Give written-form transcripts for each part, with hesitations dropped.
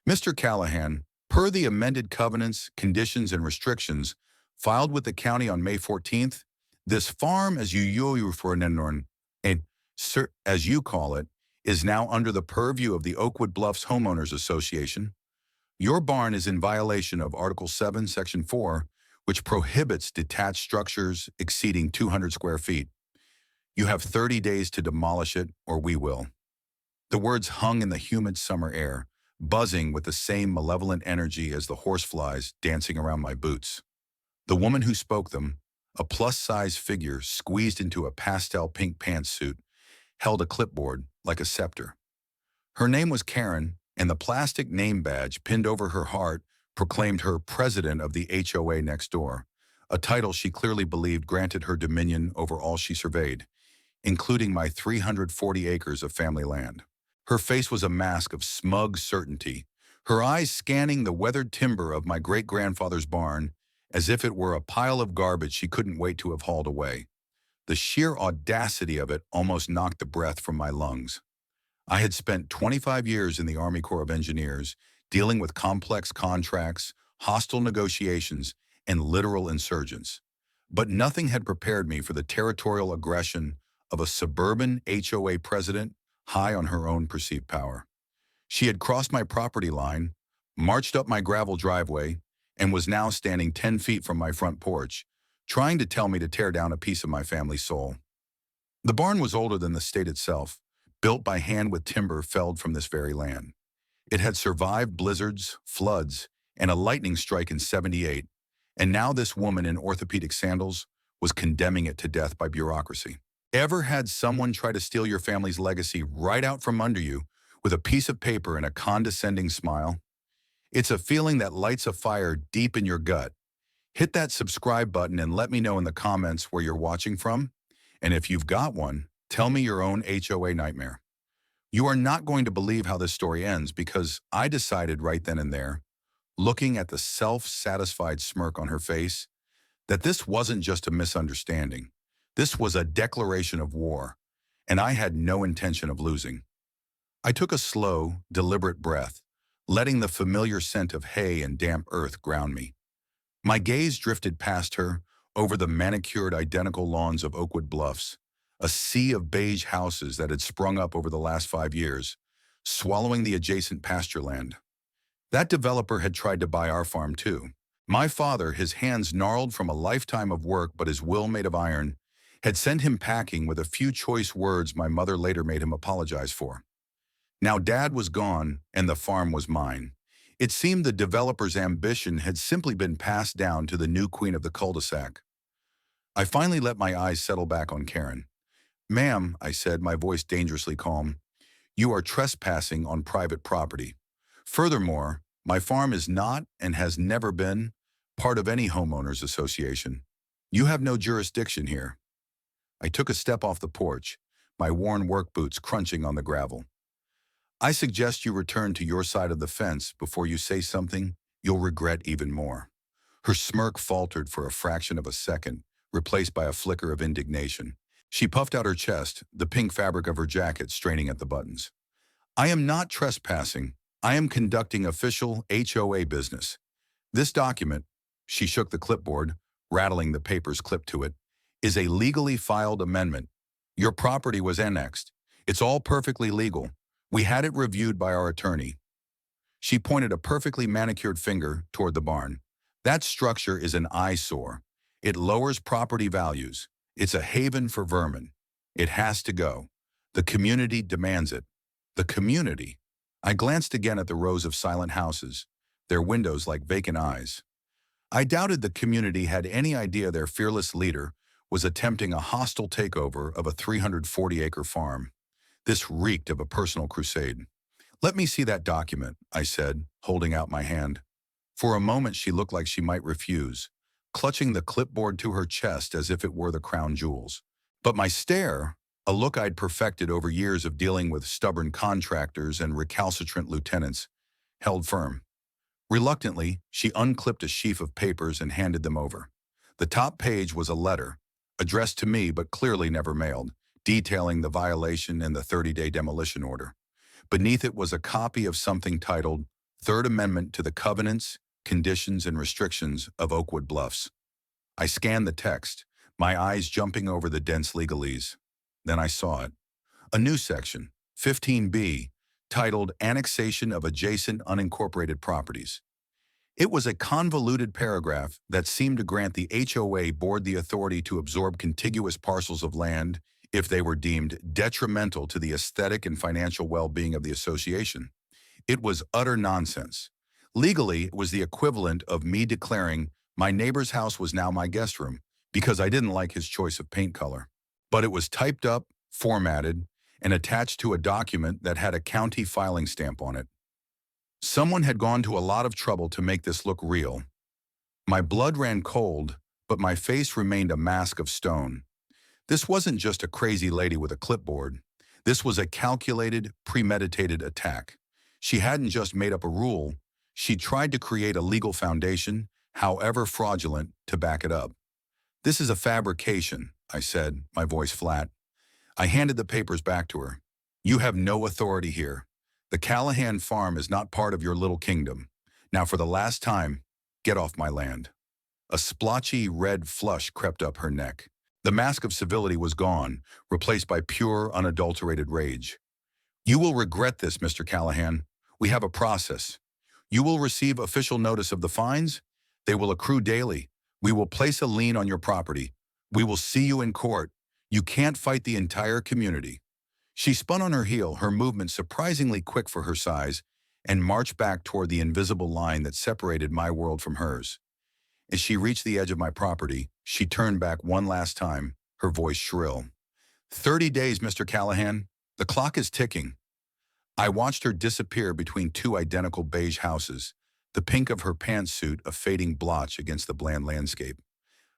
Mr. Callahan, per the amended covenants, conditions, and restrictions filed with the county on May 14th, this farm, as you for and as you call it, is now under the purview of the Oakwood Bluffs Homeowners Association. Your barn is in violation of Article 7, Section 4, which prohibits detached structures exceeding 200 square feet. You have 30 days to demolish it, or we will. The words hung in the humid summer air, buzzing with the same malevolent energy as the horseflies dancing around my boots. The woman who spoke them, a plus-size figure squeezed into a pastel pink pantsuit, held a clipboard like a scepter. Her name was Karen, and the plastic name badge pinned over her heart proclaimed her president of the HOA next door, a title she clearly believed granted her dominion over all she surveyed, including my 340 acres of family land. Her face was a mask of smug certainty, her eyes scanning the weathered timber of my great-grandfather's barn as if it were a pile of garbage she couldn't wait to have hauled away. The sheer audacity of it almost knocked the breath from my lungs. I had spent 25 years in the Army Corps of Engineers, dealing with complex contracts, hostile negotiations, and literal insurgents. But nothing had prepared me for the territorial aggression of a suburban HOA president high on her own perceived power. She had crossed my property line, marched up my gravel driveway, and was now standing 10 feet from my front porch, trying to tell me to tear down a piece of my family's soul. The barn was older than the state itself, built by hand with timber felled from this very land. It had survived blizzards, floods, and a lightning strike in '78, and now this woman in orthopedic sandals was condemning it to death by bureaucracy. Ever had someone try to steal your family's legacy right out from under you with a piece of paper and a condescending smile? It's a feeling that lights a fire deep in your gut. Hit that subscribe button and let me know in the comments where you're watching from. And if you've got one, tell me your own HOA nightmare. You are not going to believe how this story ends because I decided right then and there, looking at the self-satisfied smirk on her face, that this wasn't just a misunderstanding. This was a declaration of war, and I had no intention of losing. I took a slow, deliberate breath, letting the familiar scent of hay and damp earth ground me. My gaze drifted past her over the manicured identical lawns of Oakwood Bluffs, a sea of beige houses that had sprung up over the last 5 years, swallowing the adjacent pasture land. That developer had tried to buy our farm too. My father, his hands gnarled from a lifetime of work but his will made of iron, had sent him packing with a few choice words my mother later made him apologize for. Now Dad was gone and the farm was mine. It seemed the developer's ambition had simply been passed down to the new queen of the cul-de-sac. I finally let my eyes settle back on Karen. "Ma'am," I said, my voice dangerously calm, "you are trespassing on private property. Furthermore, my farm is not and has never been part of any homeowners association. You have no jurisdiction here." I took a step off the porch, my worn work boots crunching on the gravel. "I suggest you return to your side of the fence before you say something you'll regret even more." Her smirk faltered for a fraction of a second, replaced by a flicker of indignation. She puffed out her chest, the pink fabric of her jacket straining at the buttons. "I am not trespassing. I am conducting official HOA business. This document," she shook the clipboard, rattling the papers clipped to it, "is a legally filed amendment. Your property was annexed. It's all perfectly legal. We had it reviewed by our attorney." She pointed a perfectly manicured finger toward the barn. "That structure is an eyesore. It lowers property values. It's a haven for vermin. It has to go. The community demands it." The community. I glanced again at the rows of silent houses, their windows like vacant eyes. I doubted the community had any idea their fearless leader was attempting a hostile takeover of a 340-acre farm. This reeked of a personal crusade. "Let me see that document," I said, holding out my hand. For a moment she looked like she might refuse, clutching the clipboard to her chest as if it were the crown jewels. But my stare, a look I'd perfected over years of dealing with stubborn contractors and recalcitrant lieutenants, held firm. Reluctantly, she unclipped a sheaf of papers and handed them over. The top page was a letter, addressed to me but clearly never mailed, detailing the violation and the 30-day demolition order. Beneath it was a copy of something titled Third Amendment to the Covenants, Conditions, and Restrictions of Oakwood Bluffs. I scanned the text, my eyes jumping over the dense legalese. Then I saw it. A new section, 15B, titled Annexation of Adjacent Unincorporated Properties. It was a convoluted paragraph that seemed to grant the HOA board the authority to absorb contiguous parcels of land if they were deemed detrimental to the aesthetic and financial well-being of the association. It was utter nonsense. Legally, it was the equivalent of me declaring my neighbor's house was now my guest room because I didn't like his choice of paint color. But it was typed up, formatted, and attached to a document that had a county filing stamp on it. Someone had gone to a lot of trouble to make this look real. My blood ran cold, but my face remained a mask of stone. This wasn't just a crazy lady with a clipboard. This was a calculated, premeditated attack. She hadn't just made up a rule. She tried to create a legal foundation, however fraudulent, to back it up. "This is a fabrication," I said, my voice flat. I handed the papers back to her. "You have no authority here. The Callahan farm is not part of your little kingdom. Now for the last time, get off my land." A splotchy red flush crept up her neck. The mask of civility was gone, replaced by pure, unadulterated rage. "You will regret this, Mr. Callahan. We have a process. You will receive official notice of the fines. They will accrue daily. We will place a lien on your property. We will see you in court. You can't fight the entire community." She spun on her heel, her movement surprisingly quick for her size, and marched back toward the invisible line that separated my world from hers. As she reached the edge of my property, she turned back one last time, her voice shrill. 30 days, Mr. Callahan. The clock is ticking." I watched her disappear between two identical beige houses, the pink of her pantsuit a fading blotch against the bland landscape.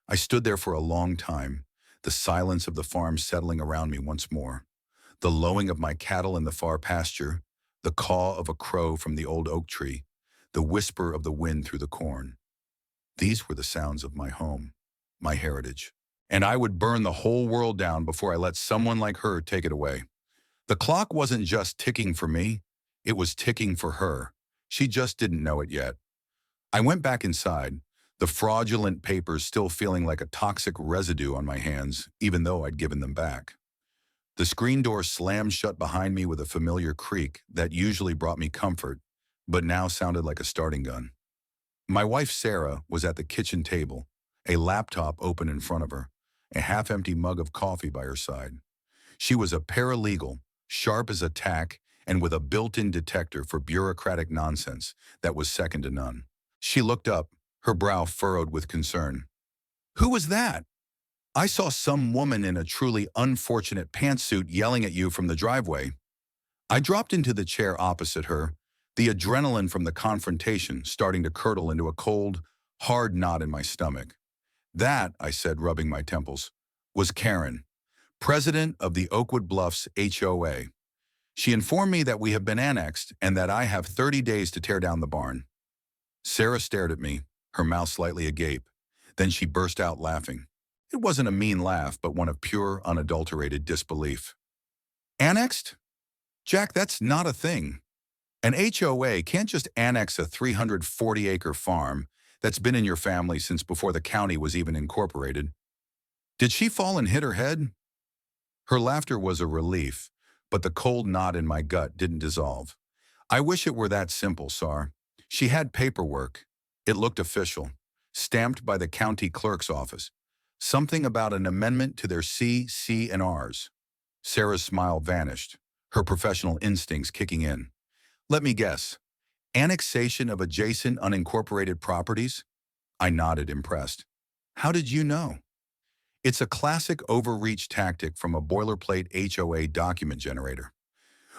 I stood there for a long time, the silence of the farm settling around me once more. The lowing of my cattle in the far pasture, the caw of a crow from the old oak tree, the whisper of the wind through the corn. These were the sounds of my home, my heritage. And I would burn the whole world down before I let someone like her take it away. The clock wasn't just ticking for me, it was ticking for her. She just didn't know it yet. I went back inside, the fraudulent papers still feeling like a toxic residue on my hands, even though I'd given them back. The screen door slammed shut behind me with a familiar creak that usually brought me comfort, but now sounded like a starting gun. My wife Sarah was at the kitchen table, a laptop open in front of her, a half-empty mug of coffee by her side. She was a paralegal, sharp as a tack, and with a built-in detector for bureaucratic nonsense that was second to none. She looked up, her brow furrowed with concern. "Who was that? I saw some woman in a truly unfortunate pantsuit yelling at you from the driveway." I dropped into the chair opposite her, the adrenaline from the confrontation starting to curdle into a cold, hard knot in my stomach. "That," I said, rubbing my temples, "was Karen, president of the Oakwood Bluffs HOA. She informed me that we have been annexed and that I have 30 days to tear down the barn." Sarah stared at me, her mouth slightly agape. Then she burst out laughing. It wasn't a mean laugh, but one of pure, unadulterated disbelief. "Annexed? Jack, that's not a thing. An HOA can't just annex a 340-acre farm that's been in your family since before the county was even incorporated." Did she fall and hit her head? Her laughter was a relief, but the cold knot in my gut didn't dissolve. "I wish it were that simple, Sar. She had paperwork. It looked official, stamped by the county clerk's office. Something about an amendment to their C&Rs. Sarah's smile vanished, her professional instincts kicking in. "Let me guess. Annexation of adjacent unincorporated properties?" I nodded, impressed. "How did you know?" It's a classic overreach tactic from a boilerplate HOA document generator.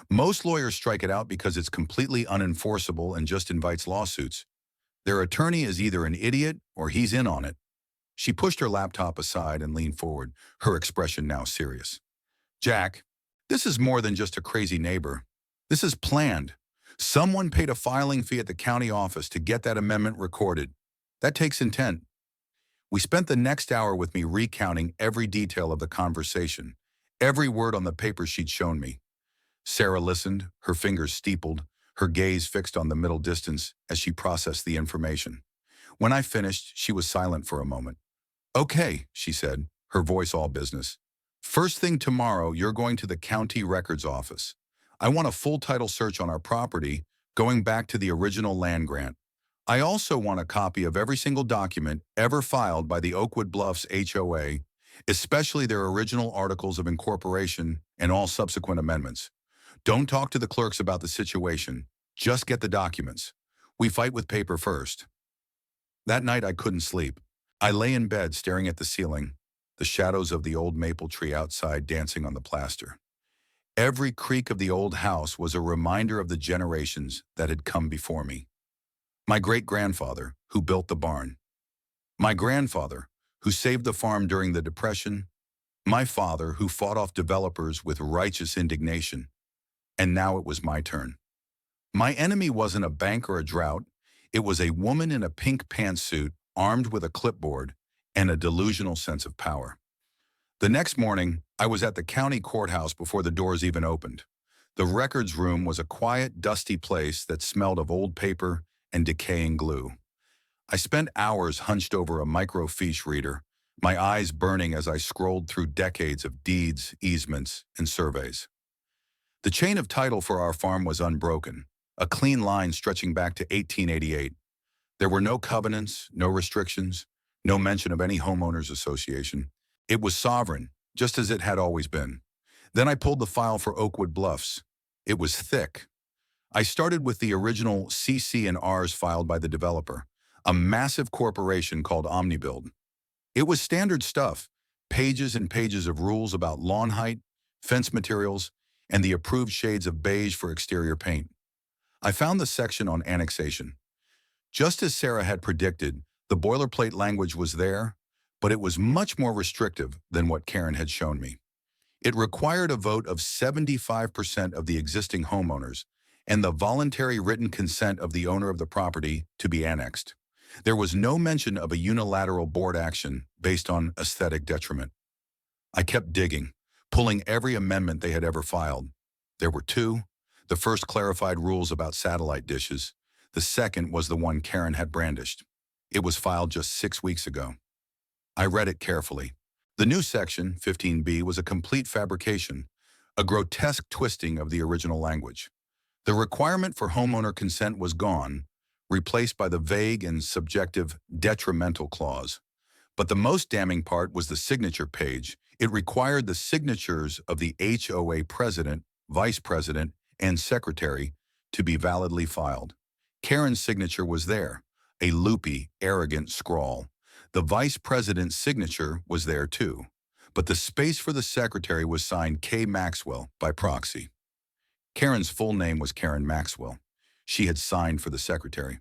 Most lawyers strike it out because it's completely unenforceable and just invites lawsuits. Their attorney is either an idiot or he's in on it. She pushed her laptop aside and leaned forward, her expression now serious. "Jack, this is more than just a crazy neighbor. This is planned. Someone paid a filing fee at the county office to get that amendment recorded. That takes intent." We spent the next hour with me recounting every detail of the conversation, every word on the paper she'd shown me. Sarah listened, her fingers steepled, her gaze fixed on the middle distance as she processed the information. When I finished, she was silent for a moment. "Okay," she said, her voice all business. "First thing tomorrow, you're going to the county records office. I want a full title search on our property, going back to the original land grant. I also want a copy of every single document ever filed by the Oakwood Bluffs HOA, especially their original articles of incorporation and all subsequent amendments. Don't talk to the clerks about the situation. Just get the documents. We fight with paper first." That night I couldn't sleep. I lay in bed staring at the ceiling, the shadows of the old maple tree outside dancing on the plaster. Every creak of the old house was a reminder of the generations that had come before me. My great-grandfather, who built the barn. My grandfather, who saved the farm during the Depression. My father, who fought off developers with righteous indignation. And now it was my turn. My enemy wasn't a bank or a drought. It was a woman in a pink pantsuit, armed with a clipboard and a delusional sense of power. The next morning, I was at the county courthouse before the doors even opened. The records room was a quiet, dusty place that smelled of old paper and decaying glue. I spent hours hunched over a microfiche reader, my eyes burning as I scrolled through decades of deeds, easements, and surveys. The chain of title for our farm was unbroken, a clean line stretching back to 1888. There were no covenants, no restrictions, no mention of any homeowners association. It was sovereign, just as it had always been. Then I pulled the file for Oakwood Bluffs. It was thick. I started with the original CC and Rs filed by the developer, a massive corporation called Omnibuild. It was standard stuff, pages and pages of rules about lawn height, fence materials, and the approved shades of beige for exterior paint. I found the section on annexation. Just as Sarah had predicted, the boilerplate language was there, but it was much more restrictive than what Karen had shown me. It required a vote of 75% of the existing homeowners and the voluntary written consent of the owner of the property to be annexed. There was no mention of a unilateral board action based on aesthetic detriment. I kept digging, pulling every amendment they had ever filed. There were two. The first clarified rules about satellite dishes. The second was the one Karen had brandished. It was filed just 6 weeks ago. I read it carefully. The new section, 15B, was a complete fabrication, a grotesque twisting of the original language. The requirement for homeowner consent was gone, replaced by the vague and subjective detrimental clause. But the most damning part was the signature page. It required the signatures of the HOA president, vice president, and secretary to be validly filed. Karen's signature was there, a loopy, arrogant scrawl. The vice president's signature was there too, but the space for the secretary was signed K. Maxwell by proxy. Karen's full name was Karen Maxwell. She had signed for the secretary.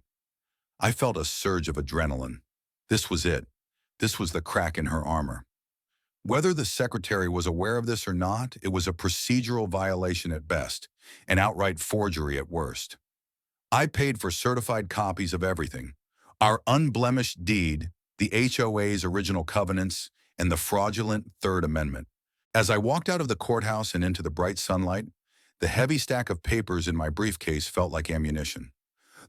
I felt a surge of adrenaline. This was it. This was the crack in her armor. Whether the secretary was aware of this or not, it was a procedural violation at best, an outright forgery at worst. I paid for certified copies of everything. Our unblemished deed, the HOA's original covenants, and the fraudulent Third Amendment. As I walked out of the courthouse and into the bright sunlight, the heavy stack of papers in my briefcase felt like ammunition.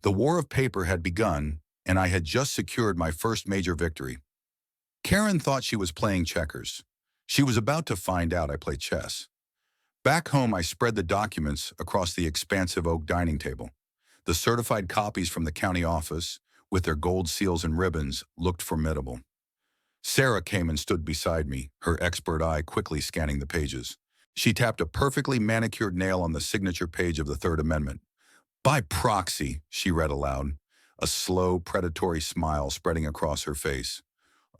The war of paper had begun, and I had just secured my first major victory. Karen thought she was playing checkers. She was about to find out I play chess. Back home, I spread the documents across the expansive oak dining table. The certified copies from the county office, with their gold seals and ribbons, looked formidable. Sarah came and stood beside me, her expert eye quickly scanning the pages. She tapped a perfectly manicured nail on the signature page of the Third Amendment. "By proxy," she read aloud, a slow, predatory smile spreading across her face.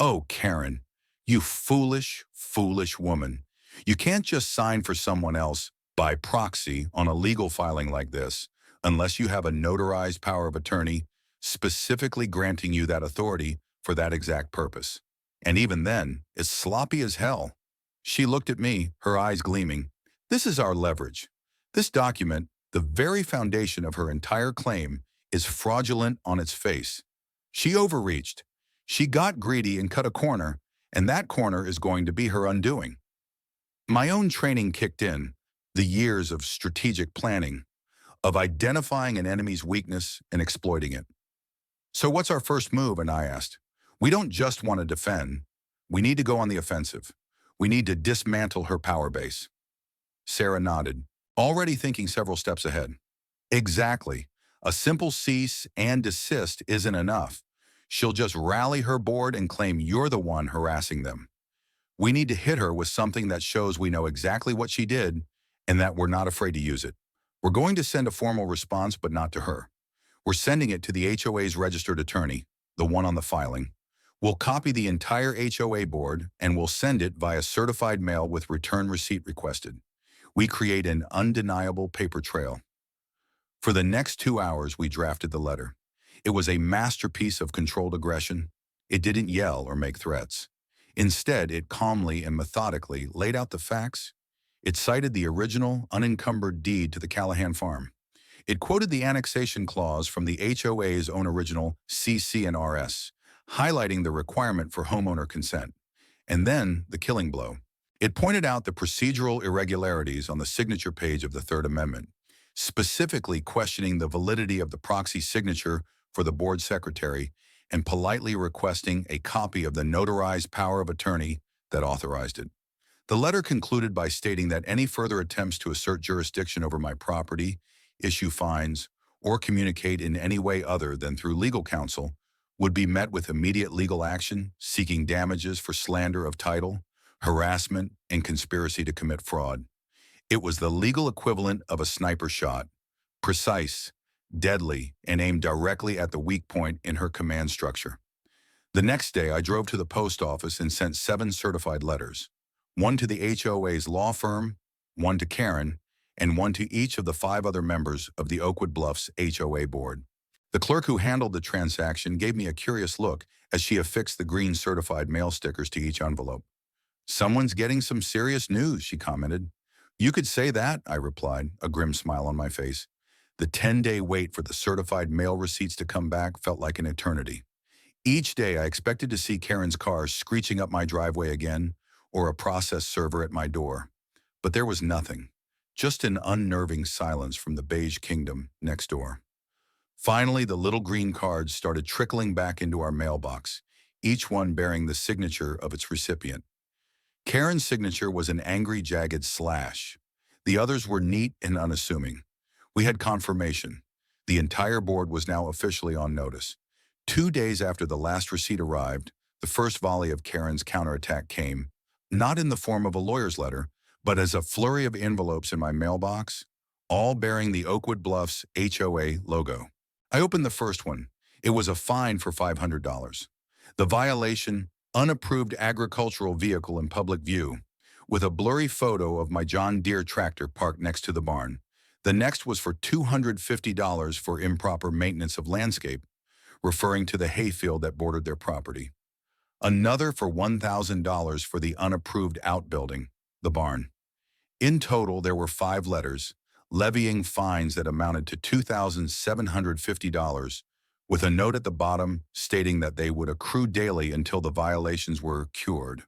"Oh, Karen, you foolish, foolish woman. You can't just sign for someone else by proxy on a legal filing like this unless you have a notarized power of attorney specifically granting you that authority for that exact purpose. And even then, it's sloppy as hell." She looked at me, her eyes gleaming. "This is our leverage. This document, the very foundation of her entire claim, is fraudulent on its face. She overreached. She got greedy and cut a corner, and that corner is going to be her undoing." My own training kicked in, the years of strategic planning. of identifying an enemy's weakness and exploiting it. So what's our first move? And I asked. We don't just want to defend. We need to go on the offensive. We need to dismantle her power base. Sarah nodded, already thinking several steps ahead. Exactly. A simple cease and desist isn't enough. She'll just rally her board and claim you're the one harassing them. We need to hit her with something that shows we know exactly what she did and that we're not afraid to use it. We're going to send a formal response, but not to her. We're sending it to the HOA's registered attorney, the one on the filing. We'll copy the entire HOA board and we'll send it via certified mail with return receipt requested. We create an undeniable paper trail. For the next 2 hours, we drafted the letter. It was a masterpiece of controlled aggression. It didn't yell or make threats. Instead, it calmly and methodically laid out the facts. It cited the original, unencumbered deed to the Callahan farm. It quoted the annexation clause from the HOA's own original CC and RS, highlighting the requirement for homeowner consent. And then, the killing blow. It pointed out the procedural irregularities on the signature page of the Third Amendment, specifically questioning the validity of the proxy signature for the board secretary and politely requesting a copy of the notarized power of attorney that authorized it. The letter concluded by stating that any further attempts to assert jurisdiction over my property, issue fines, or communicate in any way other than through legal counsel would be met with immediate legal action, seeking damages for slander of title, harassment, and conspiracy to commit fraud. It was the legal equivalent of a sniper shot, precise, deadly, and aimed directly at the weak point in her command structure. The next day, I drove to the post office and sent 7 certified letters, one to the HOA's law firm, one to Karen, and one to each of the 5 other members of the Oakwood Bluffs HOA board. The clerk who handled the transaction gave me a curious look as she affixed the green certified mail stickers to each envelope. "Someone's getting some serious news," she commented. "You could say that," I replied, a grim smile on my face. The 10-day wait for the certified mail receipts to come back felt like an eternity. Each day I expected to see Karen's car screeching up my driveway again, or a process server at my door. But there was nothing, just an unnerving silence from the beige kingdom next door. Finally, the little green cards started trickling back into our mailbox, each one bearing the signature of its recipient. Karen's signature was an angry, jagged slash. The others were neat and unassuming. We had confirmation. The entire board was now officially on notice. 2 days after the last receipt arrived, the first volley of Karen's counterattack came, not in the form of a lawyer's letter, but as a flurry of envelopes in my mailbox, all bearing the Oakwood Bluffs HOA logo. I opened the first one. It was a fine for $500. The violation, unapproved agricultural vehicle in public view, with a blurry photo of my John Deere tractor parked next to the barn. The next was for $250 for improper maintenance of landscape, referring to the hayfield that bordered their property. Another for $1,000 for the unapproved outbuilding, the barn. In total, there were 5 letters, levying fines that amounted to $2,750, with a note at the bottom stating that they would accrue daily until the violations were cured.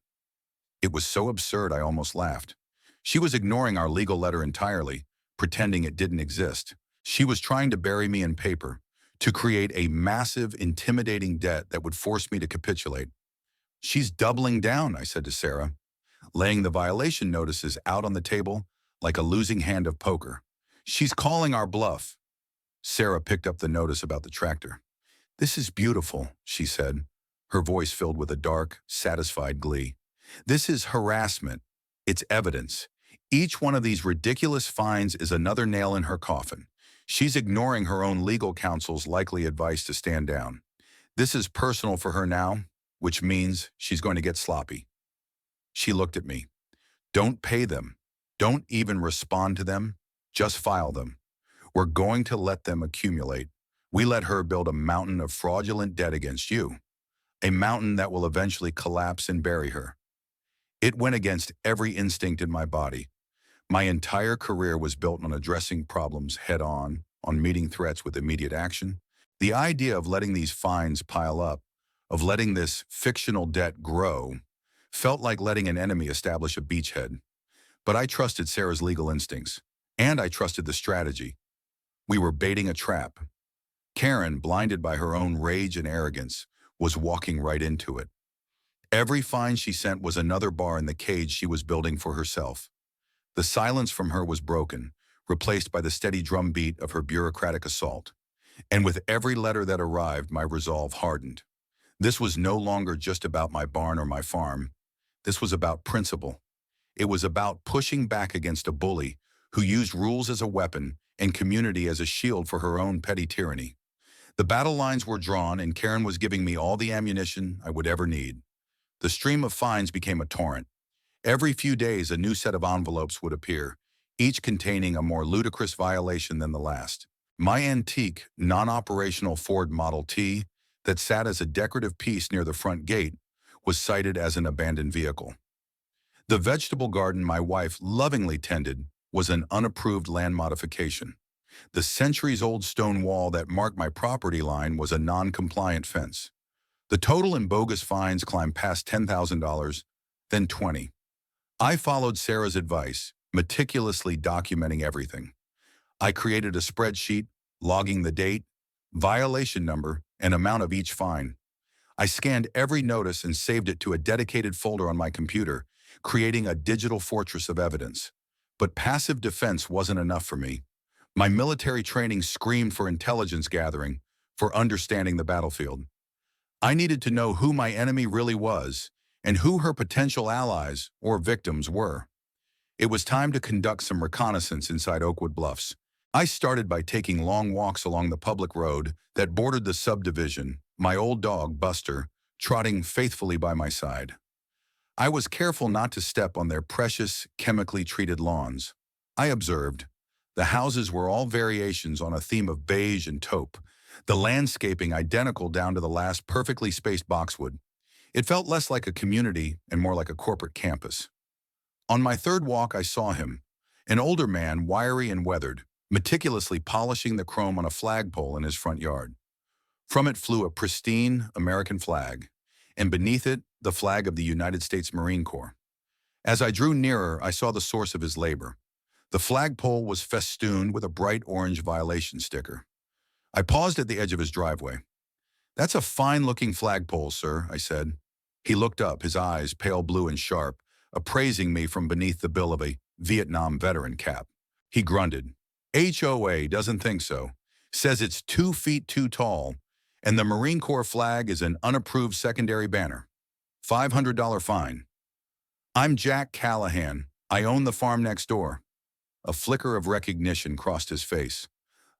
It was so absurd I almost laughed. She was ignoring our legal letter entirely, pretending it didn't exist. She was trying to bury me in paper, to create a massive, intimidating debt that would force me to capitulate. "She's doubling down," I said to Sarah, laying the violation notices out on the table like a losing hand of poker. "She's calling our bluff." Sarah picked up the notice about the tractor. "This is beautiful," she said, her voice filled with a dark, satisfied glee. "This is harassment. It's evidence. Each one of these ridiculous fines is another nail in her coffin. She's ignoring her own legal counsel's likely advice to stand down. This is personal for her now, which means she's going to get sloppy." She looked at me. "Don't pay them. Don't even respond to them. Just file them. We're going to let them accumulate. We let her build a mountain of fraudulent debt against you, a mountain that will eventually collapse and bury her." It went against every instinct in my body. My entire career was built on addressing problems head-on, on meeting threats with immediate action. The idea of letting these fines pile up, of letting this fictional debt grow, felt like letting an enemy establish a beachhead. But I trusted Sarah's legal instincts, and I trusted the strategy. We were baiting a trap. Karen, blinded by her own rage and arrogance, was walking right into it. Every fine she sent was another bar in the cage she was building for herself. The silence from her was broken, replaced by the steady drumbeat of her bureaucratic assault. And with every letter that arrived, my resolve hardened. This was no longer just about my barn or my farm. This was about principle. It was about pushing back against a bully who used rules as a weapon and community as a shield for her own petty tyranny. The battle lines were drawn, and Karen was giving me all the ammunition I would ever need. The stream of fines became a torrent. Every few days, a new set of envelopes would appear, each containing a more ludicrous violation than the last. My antique, non-operational Ford Model T that sat as a decorative piece near the front gate was cited as an abandoned vehicle. The vegetable garden my wife lovingly tended was an unapproved land modification. The centuries-old stone wall that marked my property line was a non-compliant fence. The total in bogus fines climbed past $10,000, then 20. I followed Sarah's advice, meticulously documenting everything. I created a spreadsheet, logging the date, violation number, and amount of each fine. I scanned every notice and saved it to a dedicated folder on my computer, creating a digital fortress of evidence. But passive defense wasn't enough for me. My military training screamed for intelligence gathering, for understanding the battlefield. I needed to know who my enemy really was and who her potential allies or victims were. It was time to conduct some reconnaissance inside Oakwood Bluffs. I started by taking long walks along the public road that bordered the subdivision, my old dog, Buster, trotting faithfully by my side. I was careful not to step on their precious, chemically treated lawns. I observed. The houses were all variations on a theme of beige and taupe, the landscaping identical down to the last perfectly spaced boxwood. It felt less like a community and more like a corporate campus. On my third walk, I saw him, an older man, wiry and weathered, meticulously polishing the chrome on a flagpole in his front yard. From it flew a pristine American flag, and beneath it, the flag of the United States Marine Corps. As I drew nearer, I saw the source of his labor. The flagpole was festooned with a bright orange violation sticker. I paused at the edge of his driveway. "That's a fine-looking flagpole, sir," I said. He looked up, his eyes pale blue and sharp, appraising me from beneath the bill of a Vietnam veteran cap. He grunted. "HOA doesn't think so. Says it's 2 feet too tall, and the Marine Corps flag is an unapproved secondary banner. $500 fine." "I'm Jack Callahan. I own the farm next door." A flicker of recognition crossed his face.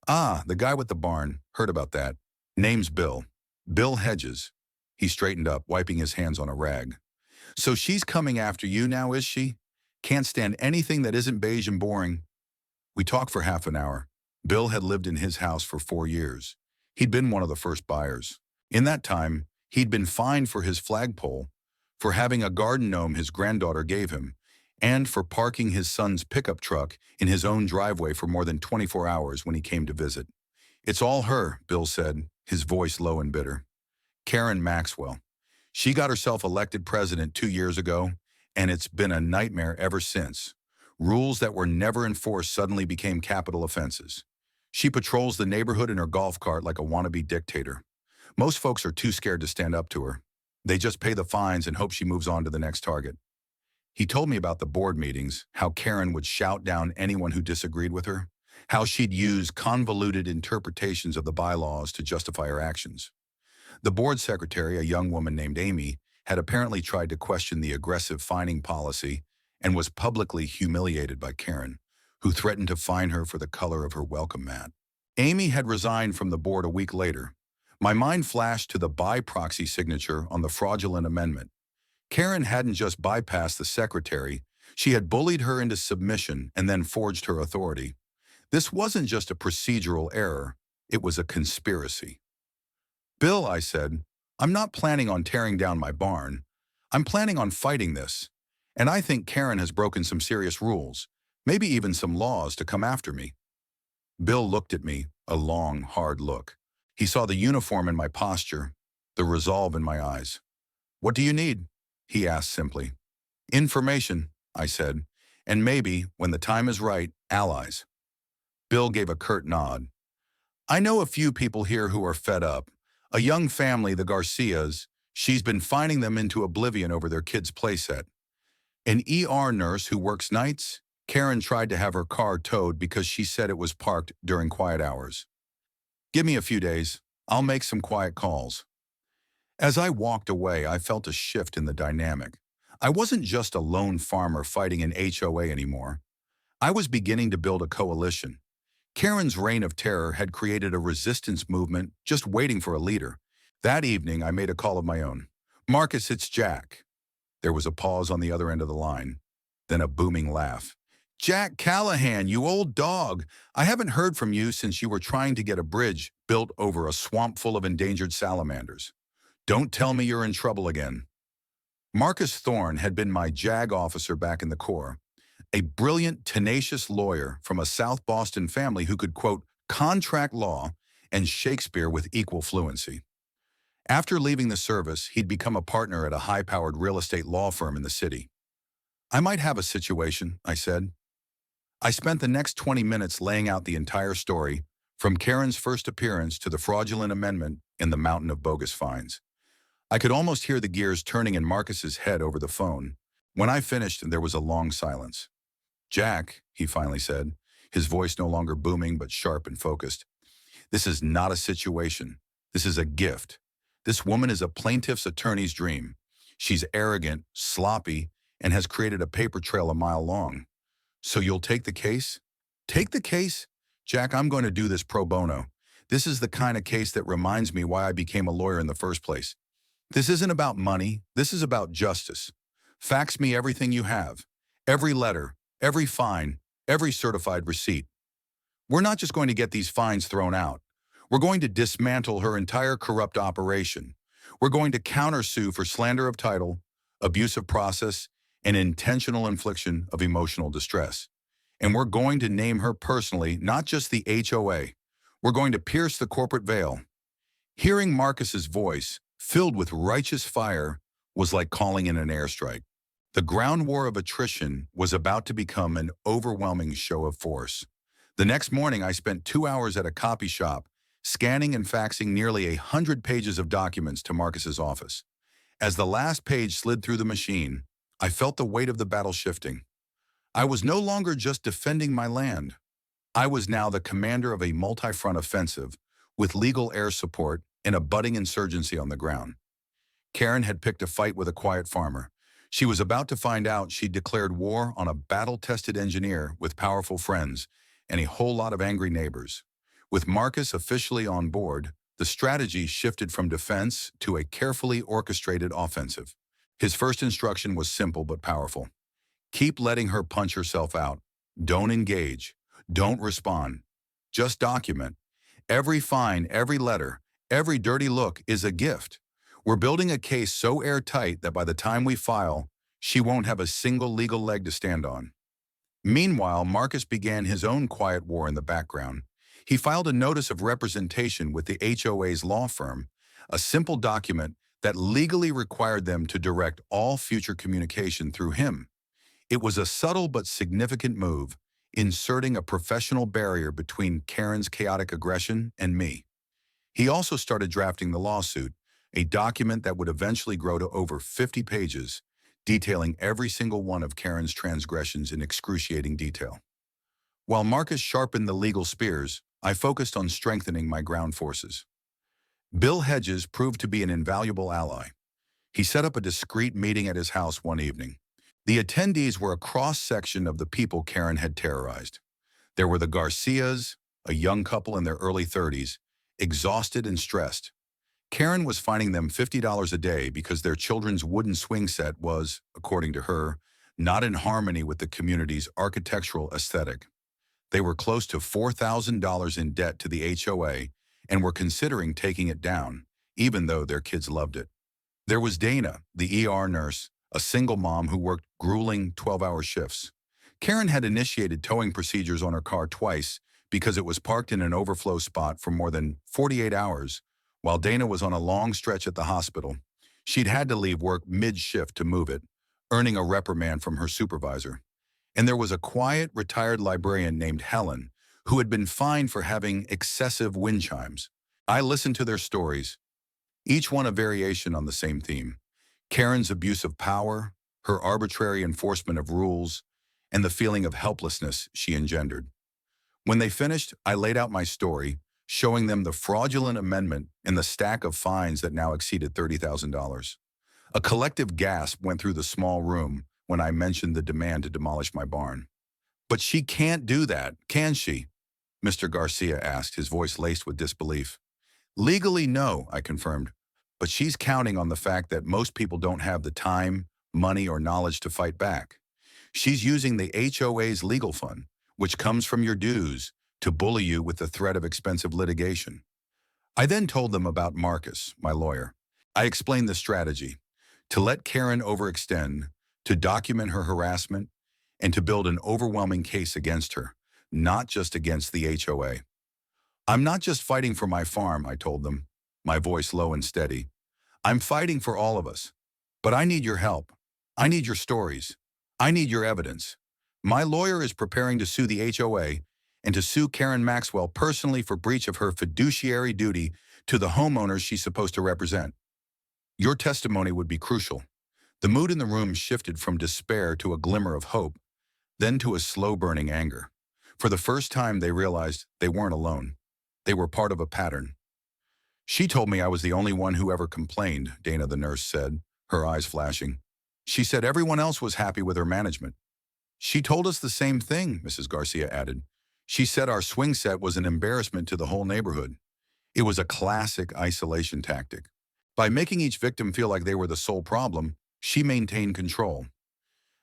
"Ah, the guy with the barn. Heard about that. Name's Bill. Bill Hedges." He straightened up, wiping his hands on a rag. "So she's coming after you now, is she? Can't stand anything that isn't beige and boring." We talked for half an hour. Bill had lived in his house for 4 years. He'd been one of the first buyers. In that time, he'd been fined for his flagpole, for having a garden gnome his granddaughter gave him, and for parking his son's pickup truck in his own driveway for more than 24 hours when he came to visit. "It's all her," Bill said, his voice low and bitter. "Karen Maxwell. She got herself elected president 2 years ago, and it's been a nightmare ever since. Rules that were never enforced suddenly became capital offenses. She patrols the neighborhood in her golf cart like a wannabe dictator. Most folks are too scared to stand up to her. They just pay the fines and hope she moves on to the next target." He told me about the board meetings, how Karen would shout down anyone who disagreed with her, how she'd use convoluted interpretations of the bylaws to justify her actions. The board secretary, a young woman named Amy, had apparently tried to question the aggressive fining policy and was publicly humiliated by Karen, who threatened to fine her for the color of her welcome mat. Amy had resigned from the board a week later. My mind flashed to the by-proxy signature on the fraudulent amendment. Karen hadn't just bypassed the secretary, she had bullied her into submission and then forged her authority. This wasn't just a procedural error, it was a conspiracy. "Bill," I said, "I'm not planning on tearing down my barn. I'm planning on fighting this. And I think Karen has broken some serious rules, maybe even some laws to come after me." Bill looked at me, a long, hard look. He saw the uniform in my posture, the resolve in my eyes. "What do you need?" he asked simply. "Information," I said, "and maybe, when the time is right, allies." Bill gave a curt nod. I know a few people here who are fed up. A young family, the Garcias, she's been fining them into oblivion over their kid's playset. An ER nurse who works nights, Karen tried to have her car towed because she said it was parked during quiet hours. Give me a few days. I'll make some quiet calls. As I walked away, I felt a shift in the dynamic. I wasn't just a lone farmer fighting an HOA anymore. I was beginning to build a coalition. Karen's reign of terror had created a resistance movement just waiting for a leader. That evening, I made a call of my own. Marcus, it's Jack. There was a pause on the other end of the line, then a booming laugh. Jack Callahan, you old dog. I haven't heard from you since you were trying to get a bridge built over a swamp full of endangered salamanders. Don't tell me you're in trouble again. Marcus Thorne had been my JAG officer back in the Corps, a brilliant, tenacious lawyer from a South Boston family who could quote contract law and Shakespeare with equal fluency. After leaving the service, he'd become a partner at a high-powered real estate law firm in the city. I might have a situation, I said. I spent the next 20 minutes laying out the entire story, from Karen's first appearance to the fraudulent amendment in the mountain of bogus fines. I could almost hear the gears turning in Marcus's head over the phone. When I finished, there was a long silence. Jack, he finally said, his voice no longer booming but sharp and focused. This is not a situation. This is a gift. This woman is a plaintiff's attorney's dream. She's arrogant, sloppy, and has created a paper trail a mile long. So you'll take the case? Take the case? Jack, I'm going to do this pro bono. This is the kind of case that reminds me why I became a lawyer in the first place. This isn't about money. This is about justice. Fax me everything you have. Every letter, every fine, every certified receipt. We're not just going to get these fines thrown out. We're going to dismantle her entire corrupt operation. We're going to countersue for slander of title, abuse of process, and intentional infliction of emotional distress. And we're going to name her personally, not just the HOA. We're going to pierce the corporate veil. Hearing Marcus's voice, filled with righteous fire, was like calling in an airstrike. The ground war of attrition was about to become an overwhelming show of force. The next morning, I spent 2 hours at a copy shop, scanning and faxing nearly 100 pages of documents to Marcus's office. As the last page slid through the machine, I felt the weight of the battle shifting. I was no longer just defending my land. I was now the commander of a multi-front offensive with legal air support and a budding insurgency on the ground. Karen had picked a fight with a quiet farmer. She was about to find out she'd declared war on a battle-tested engineer with powerful friends and a whole lot of angry neighbors. With Marcus officially on board, the strategy shifted from defense to a carefully orchestrated offensive. His first instruction was simple but powerful. Keep letting her punch herself out. Don't engage. Don't respond. Just document. Every fine, every letter, every dirty look is a gift. We're building a case so airtight that by the time we file, she won't have a single legal leg to stand on. Meanwhile, Marcus began his own quiet war in the background. He filed a notice of representation with the HOA's law firm, a simple document that legally required them to direct all future communication through him. It was a subtle but significant move, inserting a professional barrier between Karen's chaotic aggression and me. He also started drafting the lawsuit, a document that would eventually grow to over 50 pages, detailing every single one of Karen's transgressions in excruciating detail. While Marcus sharpened the legal spears, I focused on strengthening my ground forces. Bill Hedges proved to be an invaluable ally. He set up a discreet meeting at his house one evening. The attendees were a cross-section of the people Karen had terrorized. There were the Garcias, a young couple in their early 30s, exhausted and stressed. Karen was fining them $50 a day because their children's wooden swing set was, according to her, not in harmony with the community's architectural aesthetic. They were close to $4,000 in debt to the HOA and were considering taking it down, even though their kids loved it. There was Dana, the ER nurse, a single mom who worked grueling 12-hour shifts. Karen had initiated towing procedures on her car twice because it was parked in an overflow spot for more than 48 hours, while Dana was on a long stretch at the hospital. She'd had to leave work mid-shift to move it, earning a reprimand from her supervisor. And there was a quiet, retired librarian named Helen, who had been fined for having excessive wind chimes. I listened to their stories, each one a variation on the same theme: Karen's abuse of power, her arbitrary enforcement of rules, and the feeling of helplessness she engendered. When they finished, I laid out my story, showing them the fraudulent amendment and the stack of fines that now exceeded $30,000. A collective gasp went through the small room when I mentioned the demand to demolish my barn. "But she can't do that, can she?" Mr. Garcia asked, his voice laced with disbelief. "Legally, no," I confirmed, "but she's counting on the fact that most people don't have the time, money, or knowledge to fight back. She's using the HOA's legal fund, which comes from your dues, to bully you with the threat of expensive litigation." I then told them about Marcus, my lawyer. I explained the strategy: to let Karen overextend, to document her harassment, and to build an overwhelming case against her, not just against the HOA. "I'm not just fighting for my farm," I told them, my voice low and steady. "I'm fighting for all of us. But I need your help. I need your stories. I need your evidence. My lawyer is preparing to sue the HOA and to sue Karen Maxwell personally for breach of her fiduciary duty to the homeowners she's supposed to represent. Your testimony would be crucial." The mood in the room shifted from despair to a glimmer of hope, then to a slow-burning anger. For the first time, they realized they weren't alone. They were part of a pattern. "She told me I was the only one who ever complained," Dana the nurse said, her eyes flashing. "She said everyone else was happy with her management." "She told us the same thing," Mrs. Garcia added. "She said our swing set was an embarrassment to the whole neighborhood." It was a classic isolation tactic. By making each victim feel like they were the sole problem, she maintained control.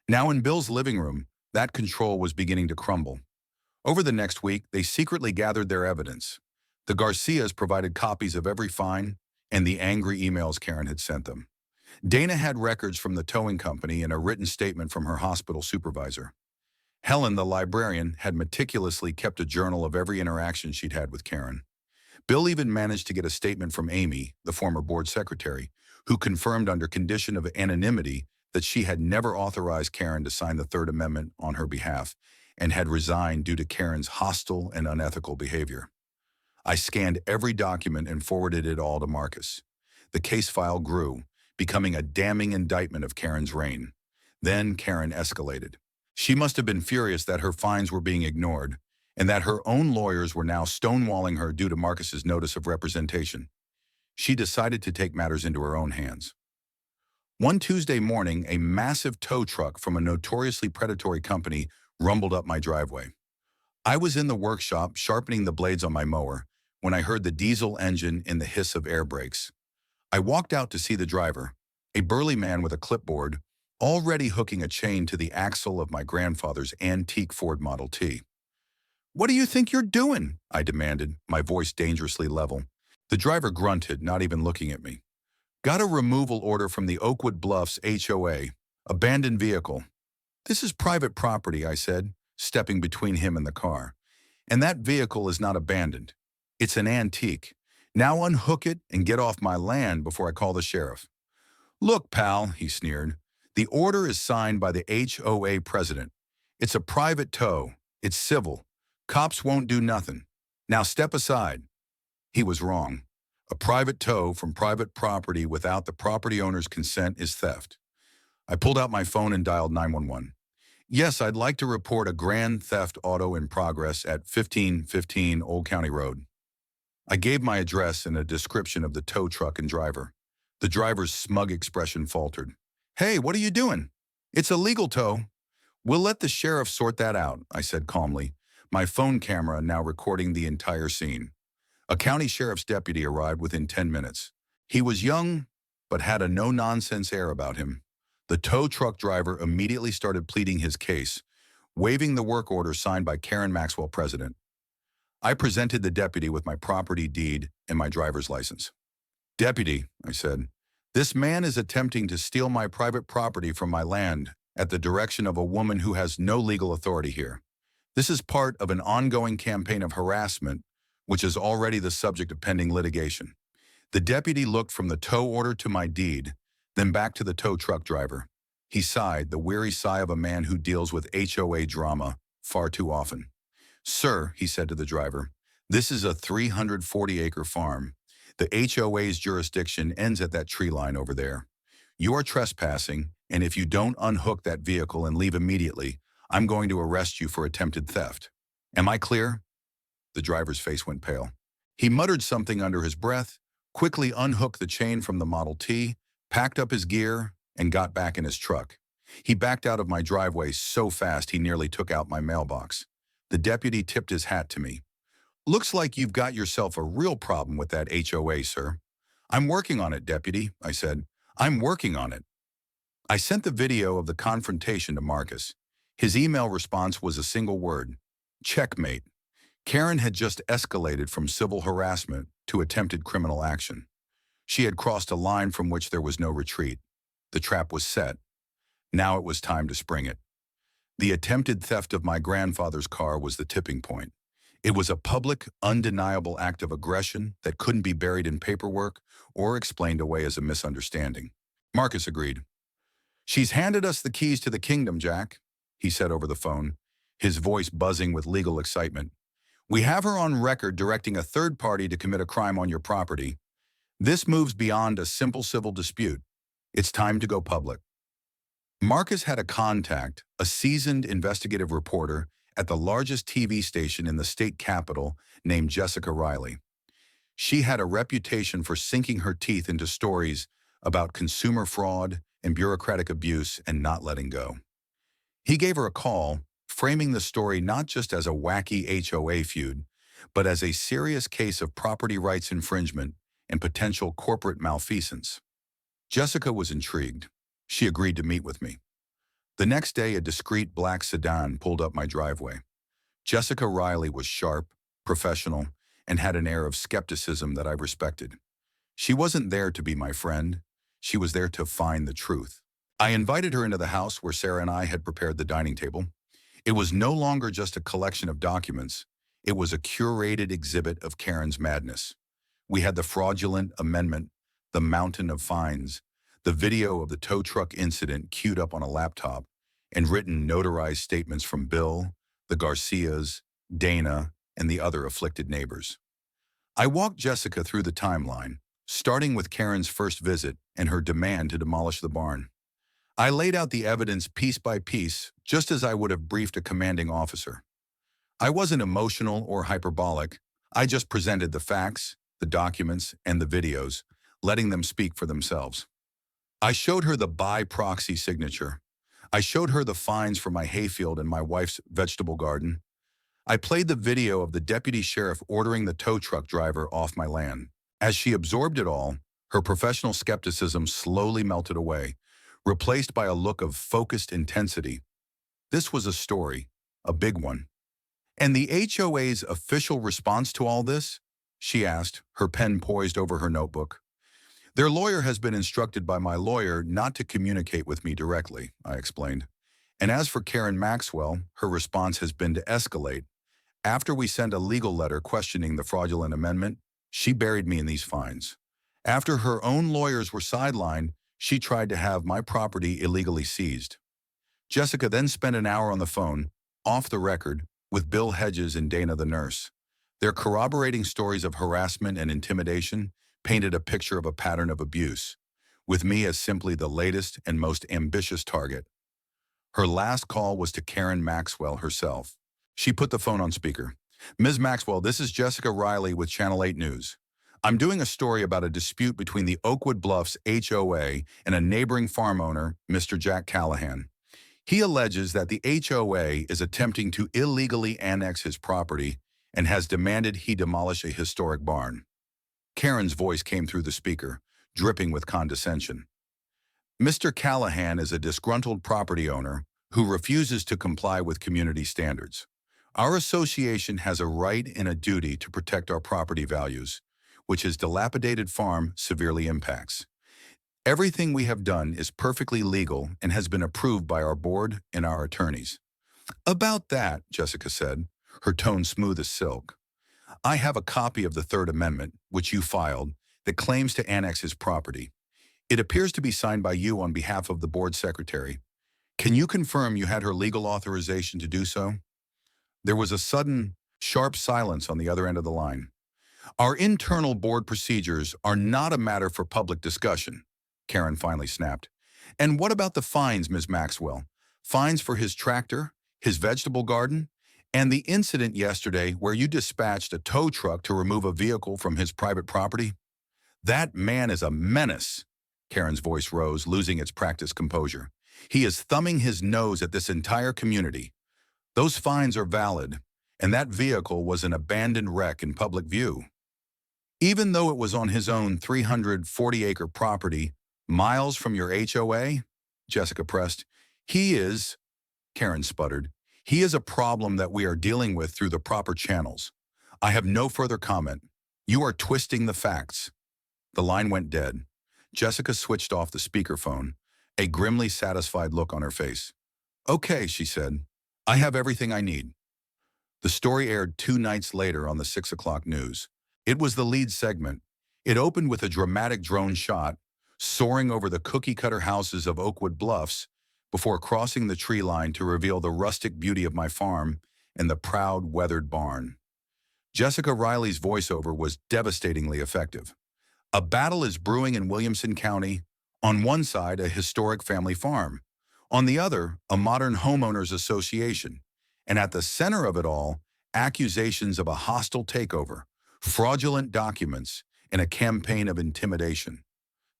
Now in Bill's living room, that control was beginning to crumble. Over the next week, they secretly gathered their evidence. The Garcias provided copies of every fine and the angry emails Karen had sent them. Dana had records from the towing company and a written statement from her hospital supervisor. Helen, the librarian, had meticulously kept a journal of every interaction she'd had with Karen. Bill even managed to get a statement from Amy, the former board secretary, who confirmed under condition of anonymity that she had never authorized Karen to sign the Third Amendment on her behalf and had resigned due to Karen's hostile and unethical behavior. I scanned every document and forwarded it all to Marcus. The case file grew, becoming a damning indictment of Karen's reign. Then Karen escalated. She must have been furious that her fines were being ignored and that her own lawyers were now stonewalling her due to Marcus's notice of representation. She decided to take matters into her own hands. One Tuesday morning, a massive tow truck from a notoriously predatory company rumbled up my driveway. I was in the workshop sharpening the blades on my mower when I heard the diesel engine and the hiss of air brakes. I walked out to see the driver, a burly man with a clipboard, already hooking a chain to the axle of my grandfather's antique Ford Model T. "What do you think you're doing?" I demanded, my voice dangerously level. The driver grunted, not even looking at me. "Got a removal order from the Oakwood Bluffs HOA. Abandoned vehicle." "This is private property," I said, stepping between him and the car. "And that vehicle is not abandoned. It's an antique. Now unhook it and get off my land before I call the sheriff." "Look, pal," he sneered, "the order is signed by the HOA president. It's a private tow. It's civil. Cops won't do nothing. Now step aside." He was wrong. A private tow from private property without the property owner's consent is theft. I pulled out my phone and dialed 911. "Yes, I'd like to report a grand theft auto in progress at 1515 Old County Road." I gave my address and a description of the tow truck and driver. The driver's smug expression faltered. "Hey, what are you doing?" "It's a legal tow." "We'll let the sheriff sort that out," I said calmly, my phone camera now recording the entire scene. A county sheriff's deputy arrived within 10 minutes. He was young, but had a no-nonsense air about him. The tow truck driver immediately started pleading his case, waiving the work order signed by Karen Maxwell, president. I presented the deputy with my property deed and my driver's license. "Deputy," I said, "this man is attempting to steal my private property from my land at the direction of a woman who has no legal authority here. This is part of an ongoing campaign of harassment, which is already the subject of pending litigation." The deputy looked from the tow order to my deed, then back to the tow truck driver. He sighed, the weary sigh of a man who deals with HOA drama far too often. Sir, he said to the driver, this is a 340-acre farm. The HOA's jurisdiction ends at that tree line over there. You are trespassing, and if you don't unhook that vehicle and leave immediately, I'm going to arrest you for attempted theft. Am I clear? The driver's face went pale. He muttered something under his breath, quickly unhooked the chain from the Model T, packed up his gear, and got back in his truck. He backed out of my driveway so fast he nearly took out my mailbox. The deputy tipped his hat to me. Looks like you've got yourself a real problem with that HOA, sir. I'm working on it, deputy, I said. I'm working on it. I sent the video of the confrontation to Marcus. His email response was a single word: checkmate. Karen had just escalated from civil harassment to attempted criminal action. She had crossed a line from which there was no retreat. The trap was set. Now it was time to spring it. The attempted theft of my grandfather's car was the tipping point. It was a public, undeniable act of aggression that couldn't be buried in paperwork or explained away as a misunderstanding. Marcus agreed. She's handed us the keys to the kingdom, Jack, he said over the phone, his voice buzzing with legal excitement. We have her on record directing a third party to commit a crime on your property. This moves beyond a simple civil dispute. It's time to go public. Marcus had a contact, a seasoned investigative reporter at the largest TV station in the state capital named Jessica Riley. She had a reputation for sinking her teeth into stories about consumer fraud and bureaucratic abuse and not letting go. He gave her a call, framing the story not just as a wacky HOA feud, but as a serious case of property rights infringement and potential corporate malfeasance. Jessica was intrigued. She agreed to meet with me. The next day, a discreet black sedan pulled up my driveway. Jessica Riley was sharp, professional, and had an air of skepticism that I respected. She wasn't there to be my friend. She was there to find the truth. I invited her into the house where Sarah and I had prepared the dining table. It was no longer just a collection of documents. It was a curated exhibit of Karen's madness. We had the fraudulent amendment, the mountain of fines, the video of the tow truck incident queued up on a laptop, and written notarized statements from Bill, the Garcias, Dana, and the other afflicted neighbors. I walked Jessica through the timeline, starting with Karen's first visit and her demand to demolish the barn. I laid out the evidence piece by piece, just as I would have briefed a commanding officer. I wasn't emotional or hyperbolic. I just presented the facts, the documents, and the videos, letting them speak for themselves. I showed her the by proxy signature. I showed her the fines for my hayfield and my wife's vegetable garden. I played the video of the deputy sheriff ordering the tow truck driver off my land. As she absorbed it all, her professional skepticism slowly melted away, replaced by a look of focused intensity. This was a story, a big one. And the HOA's official response to all this? She asked, her pen poised over her notebook. Their lawyer has been instructed by my lawyer not to communicate with me directly, I explained. And as for Karen Maxwell, her response has been to escalate. After we sent a legal letter questioning the fraudulent amendment, she buried me in these fines. After her own lawyers were sidelined, she tried to have my property illegally seized. Jessica then spent an hour on the phone, off the record, with Bill Hedges and Dana the nurse. Their corroborating stories of harassment and intimidation painted a picture of a pattern of abuse, with me as simply the latest and most ambitious target. Her last call was to Karen Maxwell herself. She put the phone on speaker. Ms. Maxwell, this is Jessica Riley with Channel 8 News. I'm doing a story about a dispute between the Oakwood Bluffs HOA and a neighboring farm owner, Mr. Jack Callahan. He alleges that the HOA is attempting to illegally annex his property and has demanded he demolish a historic barn. Karen's voice came through the speaker, dripping with condescension. Mr. Callahan is a disgruntled property owner who refuses to comply with community standards. Our association has a right and a duty to protect our property values, which his dilapidated farm severely impacts. Everything we have done is perfectly legal and has been approved by our board and our attorneys. About that, Jessica said, her tone smooth as silk. I have a copy of the Third Amendment, which you filed, that claims to annex his property. It appears to be signed by you on behalf of the board secretary. Can you confirm you had her legal authorization to do so? There was a sudden, sharp silence on the other end of the line. Our internal board procedures are not a matter for public discussion, Karen finally snapped. And what about the fines, Ms. Maxwell? Fines for his tractor, his vegetable garden, and the incident yesterday where you dispatched a tow truck to remove a vehicle from his private property? That man is a menace. Karen's voice rose, losing its practiced composure. He is thumbing his nose at this entire community. Those fines are valid, and that vehicle was an abandoned wreck in public view. Even though it was on his own 340-acre property, miles from your HOA, Jessica pressed. He is, Karen sputtered, he is a problem that we are dealing with through the proper channels. I have no further comment. You are twisting the facts. The line went dead. Jessica switched off the speakerphone, a grimly satisfied look on her face. Okay, she said. I have everything I need. The story aired 2 nights later on the 6 o'clock news. It was the lead segment. It opened with a dramatic drone shot, soaring over the cookie-cutter houses of Oakwood Bluffs before crossing the tree line to reveal the rustic beauty of my farm and the proud, weathered barn. Jessica Riley's voiceover was devastatingly effective. A battle is brewing in Williamson County. On one side, a historic family farm. On the other, a modern homeowners association. And at the center of it all, accusations of a hostile takeover, fraudulent documents, and a campaign of intimidation.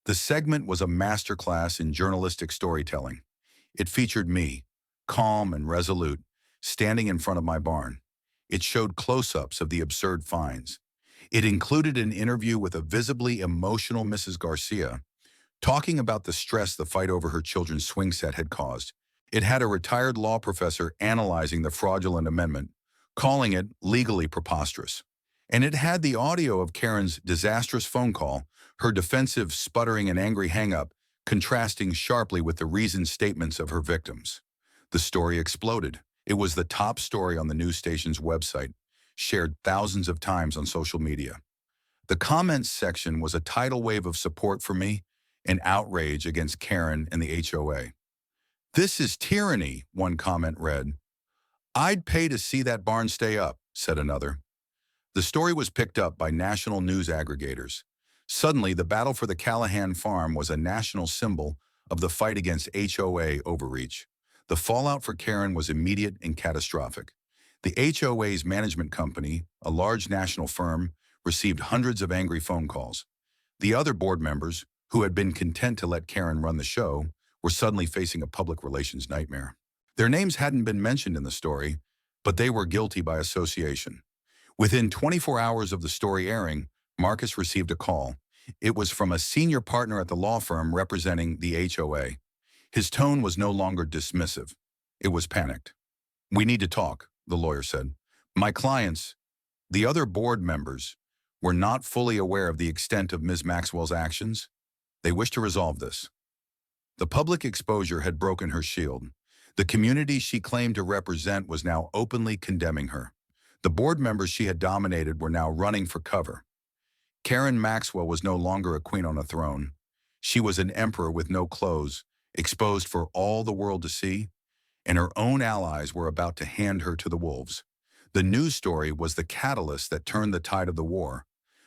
The segment was a masterclass in journalistic storytelling. It featured me, calm and resolute, standing in front of my barn. It showed close-ups of the absurd fines. It included an interview with a visibly emotional Mrs. Garcia, talking about the stress the fight over her children's swing set had caused. It had a retired law professor analyzing the fraudulent amendment, calling it legally preposterous. And it had the audio of Karen's disastrous phone call, her defensive sputtering and angry hang-up, contrasting sharply with the reasoned statements of her victims. The story exploded. It was the top story on the news station's website, shared thousands of times on social media. The comments section was a tidal wave of support for me and outrage against Karen and the HOA. "This is tyranny," one comment read. "I'd pay to see that barn stay up," said another. The story was picked up by national news aggregators. Suddenly, the battle for the Callahan farm was a national symbol of the fight against HOA overreach. The fallout for Karen was immediate and catastrophic. The HOA's management company, a large national firm, received hundreds of angry phone calls. The other board members, who had been content to let Karen run the show, were suddenly facing a public relations nightmare. Their names hadn't been mentioned in the story, but they were guilty by association. Within 24 hours of the story airing, Marcus received a call. It was from a senior partner at the law firm representing the HOA. His tone was no longer dismissive. It was panicked. "We need to talk," the lawyer said. "My clients, the other board members, were not fully aware of the extent of Ms. Maxwell's actions. They wish to resolve this." The public exposure had broken her shield. The community she claimed to represent was now openly condemning her. The board members she had dominated were now running for cover. Karen Maxwell was no longer a queen on a throne. She was an emperor with no clothes, exposed for all the world to see, and her own allies were about to hand her to the wolves. The news story was the catalyst that turned the tide of the war,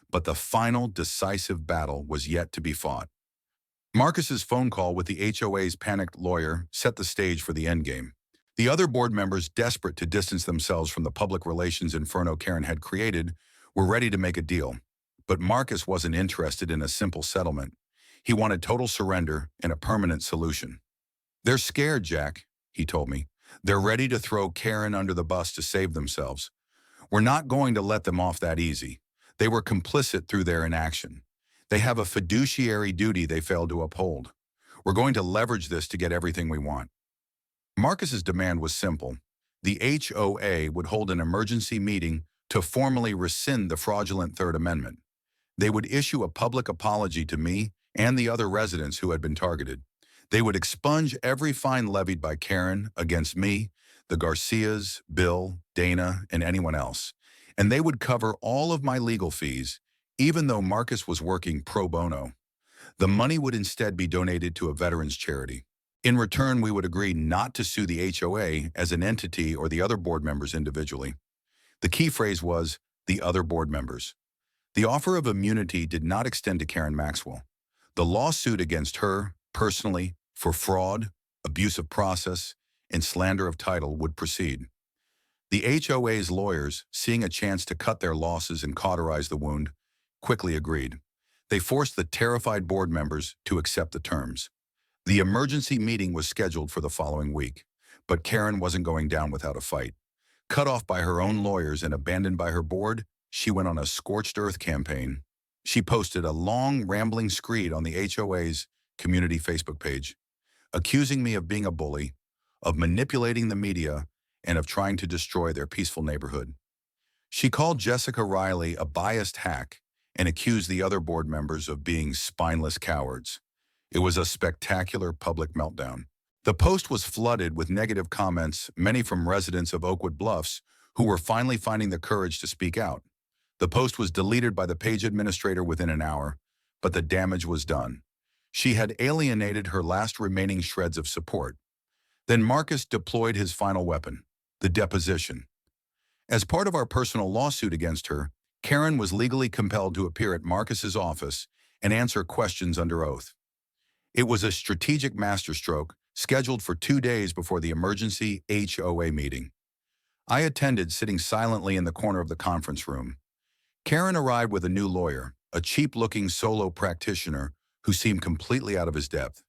but the final decisive battle was yet to be fought. Marcus's phone call with the HOA's panicked lawyer set the stage for the endgame. The other board members, desperate to distance themselves from the public relations inferno Karen had created, were ready to make a deal. But Marcus wasn't interested in a simple settlement. He wanted total surrender and a permanent solution. "They're scared, Jack," he told me. "They're ready to throw Karen under the bus to save themselves. We're not going to let them off that easy. They were complicit through their inaction. They have a fiduciary duty they failed to uphold. We're going to leverage this to get everything we want." Marcus's demand was simple. The HOA would hold an emergency meeting to formally rescind the fraudulent Third Amendment. They would issue a public apology to me and the other residents who had been targeted. They would expunge every fine levied by Karen against me, the Garcias, Bill, Dana, and anyone else. And they would cover all of my legal fees, even though Marcus was working pro bono. The money would instead be donated to a veterans charity. In return, we would agree not to sue the HOA as an entity or the other board members individually. The key phrase was, the other board members. The offer of immunity did not extend to Karen Maxwell. The lawsuit against her, personally, for fraud, abuse of process, and slander of title would proceed. The HOA's lawyers, seeing a chance to cut their losses and cauterize the wound, quickly agreed. They forced the terrified board members to accept the terms. The emergency meeting was scheduled for the following week, but Karen wasn't going down without a fight. Cut off by her own lawyers and abandoned by her board, she went on a scorched earth campaign. She posted a long, rambling screed on the HOA's community Facebook page, accusing me of being a bully, of manipulating the media, and of trying to destroy their peaceful neighborhood. She called Jessica Riley a biased hack and accused the other board members of being spineless cowards. It was a spectacular public meltdown. The post was flooded with negative comments, many from residents of Oakwood Bluffs, who were finally finding the courage to speak out. The post was deleted by the page administrator within an hour, but the damage was done. She had alienated her last remaining shreds of support. Then Marcus deployed his final weapon, the deposition. As part of our personal lawsuit against her, Karen was legally compelled to appear at Marcus's office and answer questions under oath. It was a strategic masterstroke scheduled for 2 days before the emergency HOA meeting. I attended, sitting silently in the corner of the conference room. Karen arrived with a new lawyer, a cheap-looking solo practitioner who seemed completely out of his depth.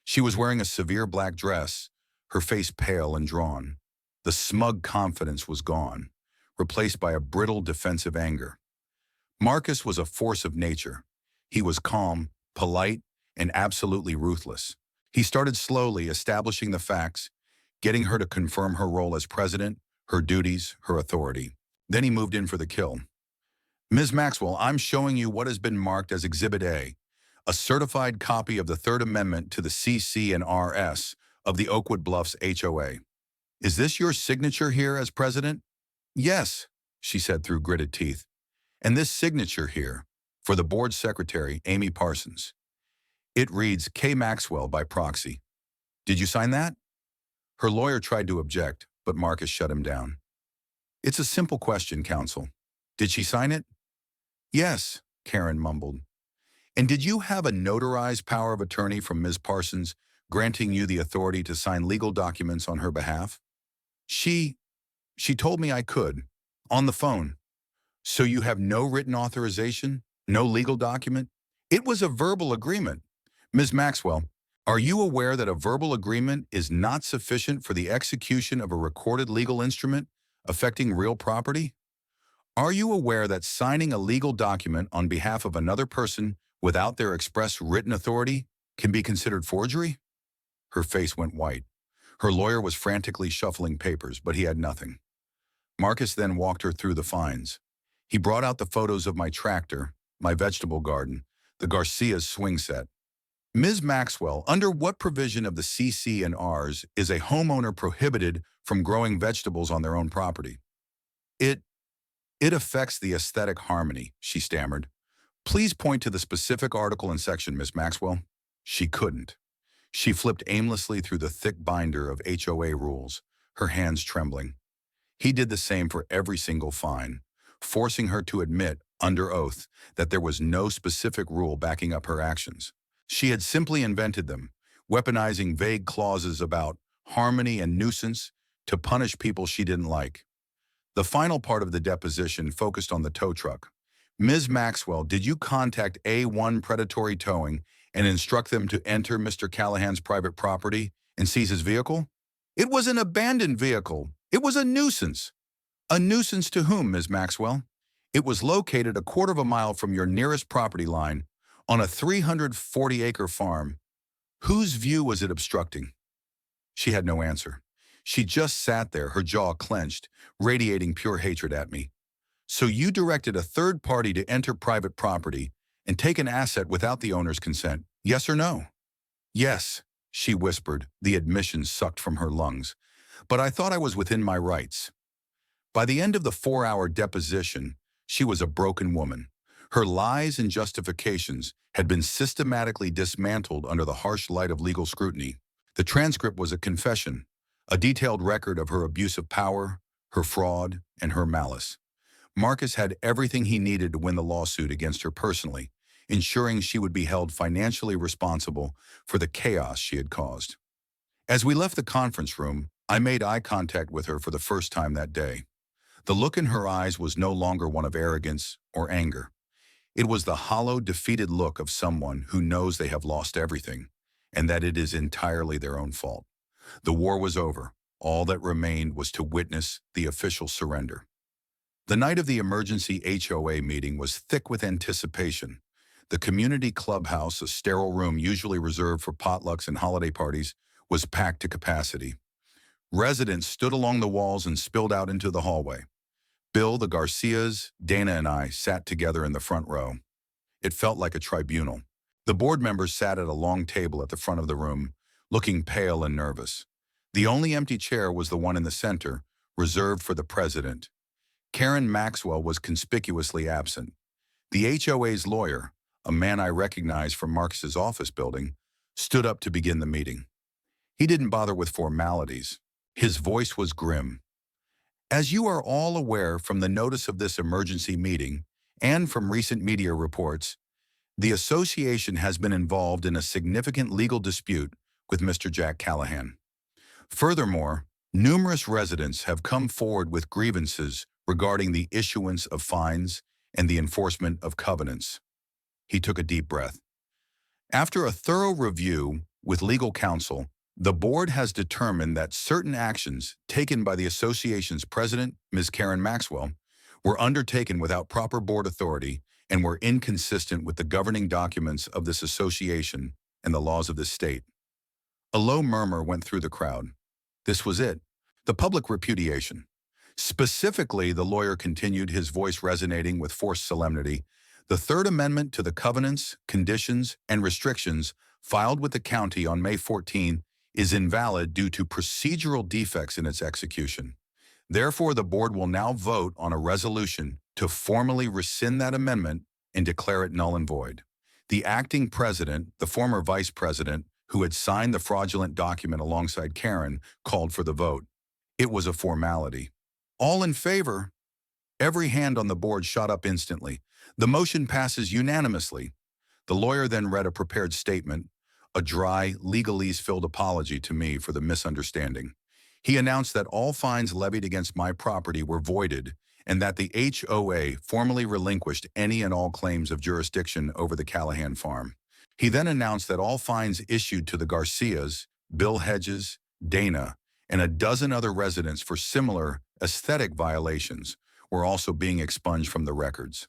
She was wearing a severe black dress, her face pale and drawn. The smug confidence was gone, replaced by a brittle defensive anger. Marcus was a force of nature. He was calm, polite, and absolutely ruthless. He started slowly establishing the facts, getting her to confirm her role as president, her duties, her authority. Then he moved in for the kill. Ms. Maxwell, I'm showing you what has been marked as Exhibit A, a certified copy of the Third Amendment to the CC and RS of the Oakwood Bluffs HOA. Is this your signature here as president? Yes, she said through gritted teeth. And this signature here, for the board secretary, Amy Parsons. It reads K. Maxwell by proxy. Did you sign that? Her lawyer tried to object, but Marcus shut him down. It's a simple question, counsel. Did she sign it? Yes, Karen mumbled. And did you have a notarized power of attorney from Ms. Parsons granting you the authority to sign legal documents on her behalf? She told me I could, on the phone. So you have no written authorization, no legal document? It was a verbal agreement. Ms. Maxwell, are you aware that a verbal agreement is not sufficient for the execution of a recorded legal instrument affecting real property? Are you aware that signing a legal document on behalf of another person without their express written authority can be considered forgery? Her face went white. Her lawyer was frantically shuffling papers, but he had nothing. Marcus then walked her through the fines. He brought out the photos of my tractor, my vegetable garden, the Garcia's swing set. Ms. Maxwell, under what provision of the CC and Rs is a homeowner prohibited from growing vegetables on their own property? It affects the aesthetic harmony, she stammered. Please point to the specific article and section, Ms. Maxwell. She couldn't. She flipped aimlessly through the thick binder of HOA rules, her hands trembling. He did the same for every single fine, forcing her to admit, under oath, that there was no specific rule backing up her actions. She had simply invented them, weaponizing vague clauses about harmony and nuisance to punish people she didn't like. The final part of the deposition focused on the tow truck. Ms. Maxwell, did you contact A1 Predatory Towing and instruct them to enter Mr. Callahan's private property and seize his vehicle? It was an abandoned vehicle. It was a nuisance. A nuisance to whom, Ms. Maxwell? It was located a quarter of a mile from your nearest property line on a 340-acre farm. Whose view was it obstructing? She had no answer. She just sat there, her jaw clenched, radiating pure hatred at me. So you directed a third party to enter private property and take an asset without the owner's consent, yes or no? Yes, she whispered, the admission sucked from her lungs. But I thought I was within my rights. By the end of the 4-hour deposition, she was a broken woman. Her lies and justifications had been systematically dismantled under the harsh light of legal scrutiny. The transcript was a confession, a detailed record of her abuse of power, her fraud, and her malice. Marcus had everything he needed to win the lawsuit against her personally, ensuring she would be held financially responsible for the chaos she had caused. As we left the conference room, I made eye contact with her for the first time that day. The look in her eyes was no longer one of arrogance or anger. It was the hollow, defeated look of someone who knows they have lost everything, and that it is entirely their own fault. The war was over. All that remained was to witness the official surrender. The night of the emergency HOA meeting was thick with anticipation. The community clubhouse, a sterile room usually reserved for potlucks and holiday parties, was packed to capacity. Residents stood along the walls and spilled out into the hallway. Bill, the Garcias, Dana, and I sat together in the front row. It felt like a tribunal. The board members sat at a long table at the front of the room, looking pale and nervous. The only empty chair was the one in the center, reserved for the president. Karen Maxwell was conspicuously absent. The HOA's lawyer, a man I recognized from Marcus's office building, stood up to begin the meeting. He didn't bother with formalities. His voice was grim. As you are all aware from the notice of this emergency meeting and from recent media reports, the association has been involved in a significant legal dispute with Mr. Jack Callahan. Furthermore, numerous residents have come forward with grievances regarding the issuance of fines and the enforcement of covenants. He took a deep breath. After a thorough review with legal counsel, the board has determined that certain actions taken by the association's president, Ms. Karen Maxwell, were undertaken without proper board authority and were inconsistent with the governing documents of this association and the laws of this state. A low murmur went through the crowd. This was it, the public repudiation. Specifically, the lawyer continued, his voice resonating with forced solemnity, the Third Amendment to the covenants, conditions, and restrictions filed with the county on May 14 is invalid due to procedural defects in its execution. Therefore, the board will now vote on a resolution to formally rescind that amendment and declare it null and void. The acting president, the former vice president, who had signed the fraudulent document alongside Karen, called for the vote. It was a formality. All in favor? Every hand on the board shot up instantly. The motion passes unanimously. The lawyer then read a prepared statement, a dry, legalese-filled apology to me for the misunderstanding. He announced that all fines levied against my property were voided and that the HOA formally relinquished any and all claims of jurisdiction over the Callahan farm. He then announced that all fines issued to the Garcias, Bill Hedges, Dana, and a dozen other residents for similar aesthetic violations were also being expunged from the records.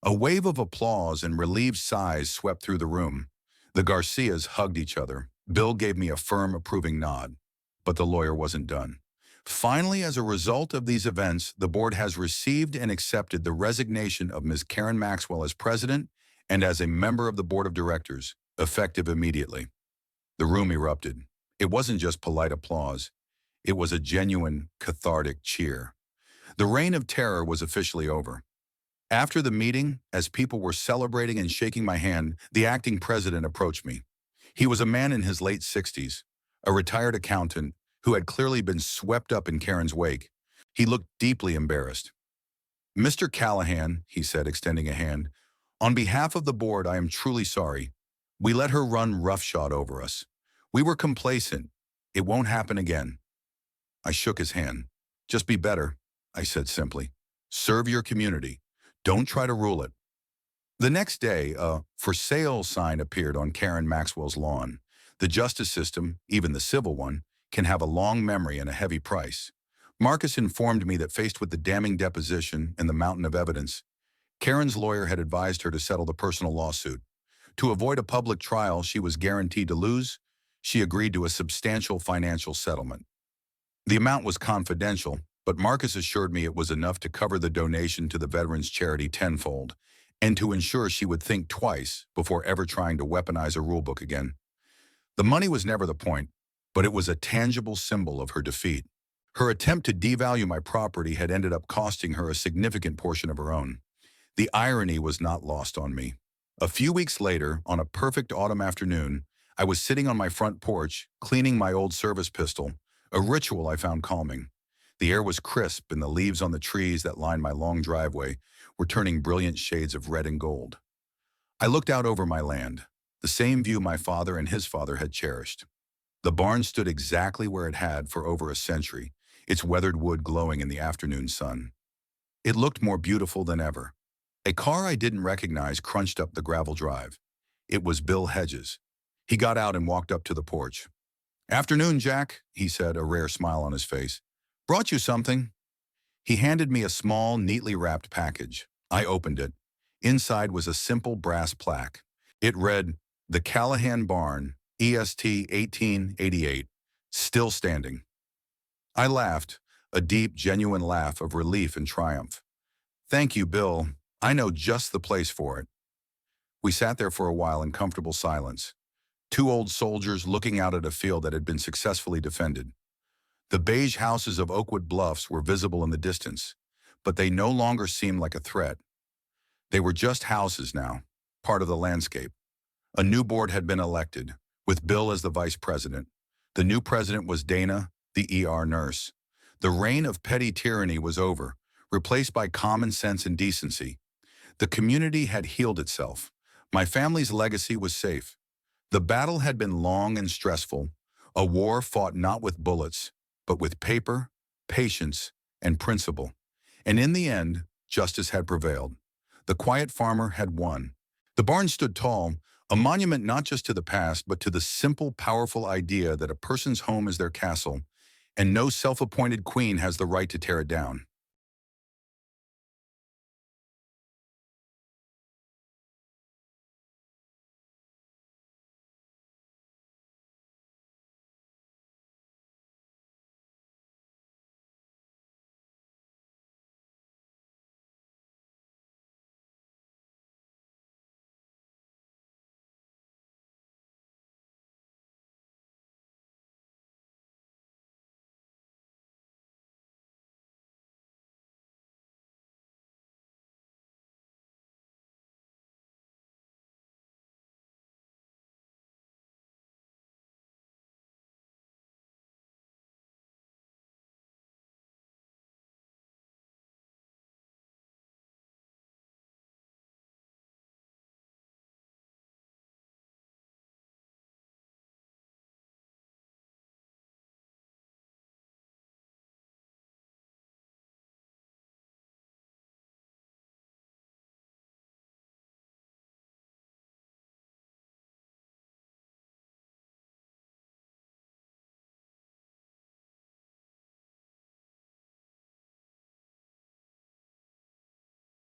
A wave of applause and relieved sighs swept through the room. The Garcias hugged each other. Bill gave me a firm, approving nod. But the lawyer wasn't done. Finally, as a result of these events, the board has received and accepted the resignation of Ms. Karen Maxwell as president and as a member of the board of directors, effective immediately. The room erupted. It wasn't just polite applause. It was a genuine, cathartic cheer. The reign of terror was officially over. After the meeting, as people were celebrating and shaking my hand, the acting president approached me. He was a man in his late 60s, a retired accountant who had clearly been swept up in Karen's wake. He looked deeply embarrassed. "Mr. Callahan," he said, extending a hand, "on behalf of the board, I am truly sorry. We let her run roughshod over us. We were complacent. It won't happen again." I shook his hand. "Just be better," I said simply. "Serve your community. Don't try to rule it." The next day, a "for sale" sign appeared on Karen Maxwell's lawn. The justice system, even the civil one, can have a long memory and a heavy price. Marcus informed me that faced with the damning deposition and the mountain of evidence, Karen's lawyer had advised her to settle the personal lawsuit. To avoid a public trial she was guaranteed to lose, she agreed to a substantial financial settlement. The amount was confidential, but Marcus assured me it was enough to cover the donation to the veterans charity tenfold, and to ensure she would think twice before ever trying to weaponize a rulebook again. The money was never the point, but it was a tangible symbol of her defeat. Her attempt to devalue my property had ended up costing her a significant portion of her own. The irony was not lost on me. A few weeks later, on a perfect autumn afternoon, I was sitting on my front porch, cleaning my old service pistol, a ritual I found calming. The air was crisp and the leaves on the trees that lined my long driveway were turning brilliant shades of red and gold. I looked out over my land, the same view my father and his father had cherished. The barn stood exactly where it had for over a century, its weathered wood glowing in the afternoon sun. It looked more beautiful than ever. A car I didn't recognize crunched up the gravel drive. It was Bill Hedges. He got out and walked up to the porch. "Afternoon, Jack," he said, a rare smile on his face. "Brought you something." He handed me a small, neatly wrapped package. I opened it. Inside was a simple brass plaque. It read, "The Callahan Barn, EST 1888, still standing." I laughed, a deep, genuine laugh of relief and triumph. "Thank you, Bill. I know just the place for it." We sat there for a while in comfortable silence, two old soldiers looking out at a field that had been successfully defended. The beige houses of Oakwood Bluffs were visible in the distance, but they no longer seemed like a threat. They were just houses now, part of the landscape. A new board had been elected, with Bill as the vice president. The new president was Dana, the ER nurse. The reign of petty tyranny was over, replaced by common sense and decency. The community had healed itself. My family's legacy was safe. The battle had been long and stressful, a war fought not with bullets, but with paper, patience, and principle. And in the end, justice had prevailed. The quiet farmer had won. The barn stood tall, a monument not just to the past, but to the simple, powerful idea that a person's home is their castle, and no self-appointed queen has the right to tear it down.